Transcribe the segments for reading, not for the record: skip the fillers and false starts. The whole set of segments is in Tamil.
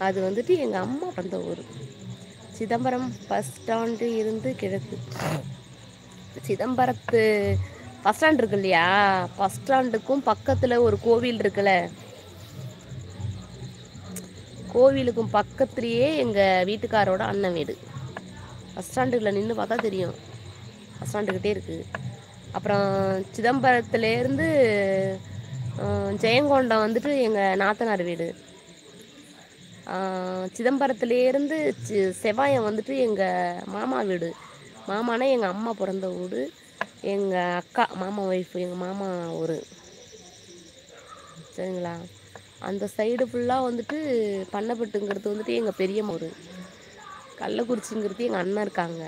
அது வந்துட்டு எங்கள் அம்மா பிறந்த ஊர். சிதம்பரம் பஸ் ஸ்டாண்டு இருந்து கிழக்கு. சிதம்பரத்து பஸ் ஸ்டாண்ட் இருக்கு இல்லையா, பஸ் ஸ்டாண்டுக்கும் பக்கத்தில் ஒரு கோவில் இருக்குல்ல, கோவிலுக்கும் பக்கத்துலேயே எங்கள் வீட்டுக்காரோட அண்ணன் வீடு. பஸ் ஸ்டாண்டுக்குள்ள நின்று பார்த்தா தெரியும், பஸ் ஸ்டாண்டுக்கிட்டே இருக்குது. அப்புறம் சிதம்பரத்துலேருந்து ஜெயங்கொண்டம் வந்துட்டு எங்கள் நாத்தனார் வீடு. சிதம்பரத்துலேருந்து செவ்வாயம் வந்துட்டு எங்கள் மாமா வீடு. மாமானா எங்கள் அம்மா பிறந்த வீடு. எங்கள் அக்கா மாமா ஒய்ஃபு, எங்கள் மாமா ஊர். சரிங்களா? அந்த சைடு ஃபுல்லாக வந்துட்டு பண்ணப்பட்டுங்கிறது வந்துட்டு எங்கள் பெரியம்மா ஊர். கள்ளக்குறிச்சிங்கிறது எங்கள் அண்ணன் இருக்காங்க.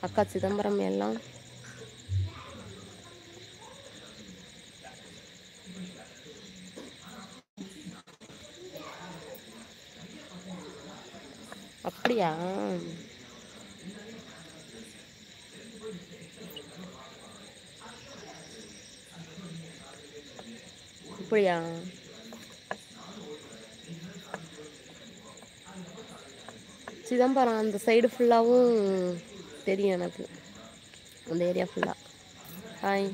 அக்கா சிதம்பரம் எல்லாம் அப்படியா? அப்படியா? சிதம்பரம் அந்த சைடு ஃபுல்லாகவும் தெரியும் எனக்கு, அந்த ஏரியா ஃபுல்லாக. ஹாய்.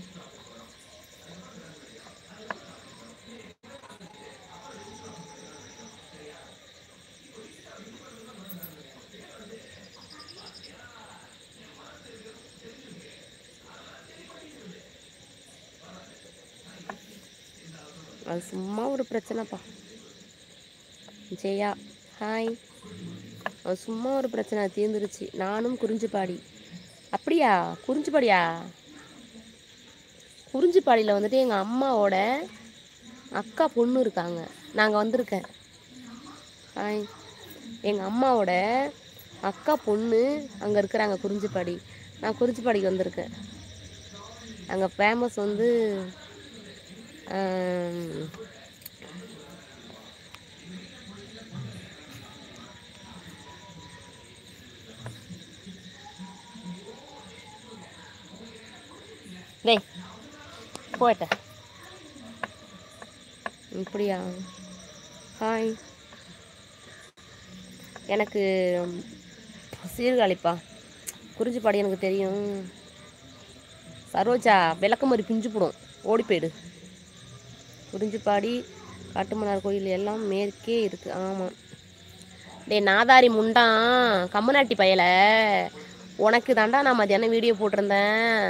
அது சும்மா ஒரு பிரச்சனைப்பா. ஜெயா ஹாய். அது சும்மா ஒரு பிரச்சனை, தீர்ந்துருச்சு. நானும் குறிஞ்சிப்பாடி. அப்படியா? குறிஞ்சிப்பாடியா? குறிஞ்சிப்பாடியில் வந்துட்டு எங்கள் அம்மாவோட அக்கா பொண்ணு இருக்காங்க. நாங்கள் வந்திருக்கேன். ஹாய். எங்கள் அம்மாவோட அக்கா பொண்ணு அங்கே இருக்கிறாங்க குறிஞ்சிப்பாடி. நான் குறிஞ்சிப்பாடிக்கு வந்திருக்கேன். அங்கே ஃபேமஸ் வந்து டேய் போயிட்ட. இப்படியா? ஹாய். எனக்கு சீர்காழிப்பா, குறிஞ்சிப்பாடி எனக்கு தெரியும். சரோஜா விளக்கமாரி பிஞ்சு போடும், ஓடி போயிடு. குறிஞ்சிப்பாடி காட்டுமன்னார் கோயில் எல்லாம் மேற்கே இருக்குது. ஆமாம். டே நாதாரி முண்டான் கம்முனாட்டி பயலை, உனக்கு தாண்டா நான் மத்தியானம் வீடியோ போட்டிருந்தேன்.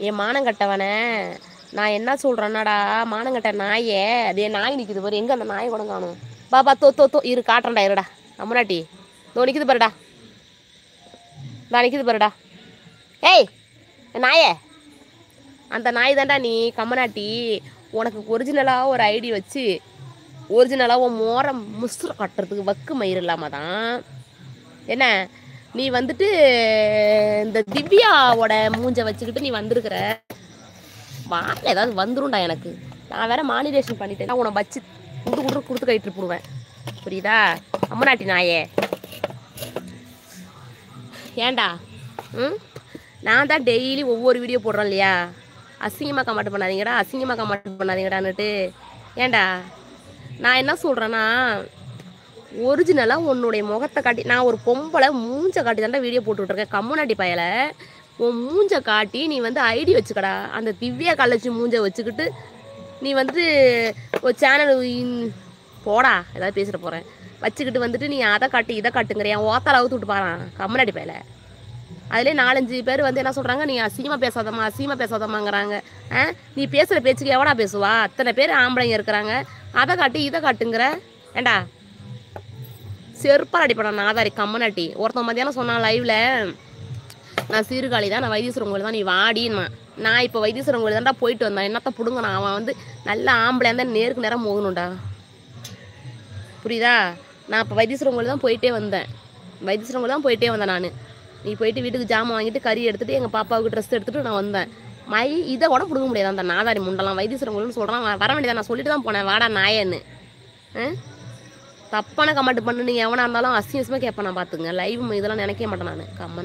என் மானங்கட்டவனே, நான் என்ன சொல்கிறேன்னாடா, மானங்கட்ட நாயே. அதே நாய் நிற்கிது பாரு, எங்கே அந்த நாயை கூட காணும். பாபா தோ இரு காட்டுறேன்டா, இருடா. கம்முனாட்டி தோ நிற்கிது பாருடா, நான் நிற்கிது பாருடா. ஏய் நாயே, அந்த நாய் தாண்டா நீ. கம்மநாட்டி, உனக்கு ஒரிஜினலாக ஒரு ஐடி வச்சு ஒரிஜினலாக உன் மோரம் முசுரை கட்டுறதுக்கு வக்கு மயிர் இல்லாமல் தான் என்ன நீ வந்துட்டு இந்த திவ்யாவோட மூஞ்சை வச்சுக்கிட்டு நீ வந்திருக்கிற. வாயில் ஏதாவது வந்துரும்டா எனக்கு. நான் வேற மானிடேஷன் பண்ணிட்டேன், உன்னை வச்சு கொடுத்து கைட்டு போடுவேன். புரியுதா? அம்மநாட்டி நாயே. ஏண்டா நான் தான் டெய்லி ஒவ்வொரு வீடியோ போடுறேன் இல்லையா, அசிங்கமாக கமெண்ட் பண்ணாதீங்கடா, அசிங்கமாக கமெண்ட் பண்ணாதீங்கடான்னுட்டு. ஏண்டா நான் என்ன சொல்கிறேன்னா, ஒரிஜினலாக உன்னுடைய முகத்தை காட்டி, நான் ஒரு பொம்பளை மூஞ்சை காட்டி தாண்டா வீடியோ போட்டுட்ருக்கேன். கம்முனாட்டி பயலை, உன் மூஞ்சை காட்டி நீ வந்து ஐடி வச்சுக்கடா. அந்த திவ்யா கள்ளச்சி மூஞ்சை வச்சுக்கிட்டு நீ வந்துட்டு ஒரு சேனல் போடா, ஏதாவது பேசிட்டு போகிறேன் வச்சுக்கிட்டு வந்துட்டு நீ அதை காட்டு இதை காட்டுங்கிறியா, ஓத்தால் அவுத்து விட்டு பாறான். கம்முனாட்டி பயலை. அதிலே 4-5 பேர் வந்து என்ன சொல்கிறாங்க, நீ அசிங்கமாக பேசாதம்மாங்கிறாங்க. நீ பேசுகிற பேச்சுக்கு எவடா பேசுவா? அத்தனை பேர் ஆம்பளைங்க இருக்கிறாங்க, அதை காட்டு இதை காட்டுங்கிற. ஏண்டா செருப்பால் அடிப்படா நாதாரி கம்மநாட்டி. ஒருத்தன் மத்தியானம் சொன்னான் லைவில், நான் சீர்காழி தான், நான் வைத்தீஸ்வரன் கோயில் தான், நீ வாடின்னா. நான் இப்போ வைத்தீஸ்வரன் கோயில் தான்டா போயிட்டு வந்தேன். என்னத்த பிடுங்கண்ணா, அவன் வந்து நல்ல ஆம்பளையாக இருந்தால் நேருக்கு நேரம் போகணும்டா. புரியுதா? நான் இப்போ வைத்தீஸ்வரன் கோயில் தான் போயிட்டே வந்தேன். நான் நீ போயிட்டு வீட்டுக்கு ஜாமான் வாங்கிட்டு கறி எடுத்துகிட்டு எங்கள் பாப்பாவுக்கு ட்ரெஸ் எடுத்துகிட்டு நான் வந்தேன். இதை கூட பிடுங்க முடியாது அந்த நாதாரி முண்டெல்லாம். வைத்தீஸ்வரன் கோயில்னு சொல்கிறான், வர வேண்டியதான். நான் சொல்லிட்டு தான் போனேன், வாடா நாயன்னு. தப்பான கமெண்ட் பண்ணு, நீங்கள் எவனாக இருந்தாலும் அசிங்கமாக கேட்பேன் நான். பார்த்துங்க லைவ் இதெல்லாம் நினைக்க மாட்டேன் நான். கம்மனை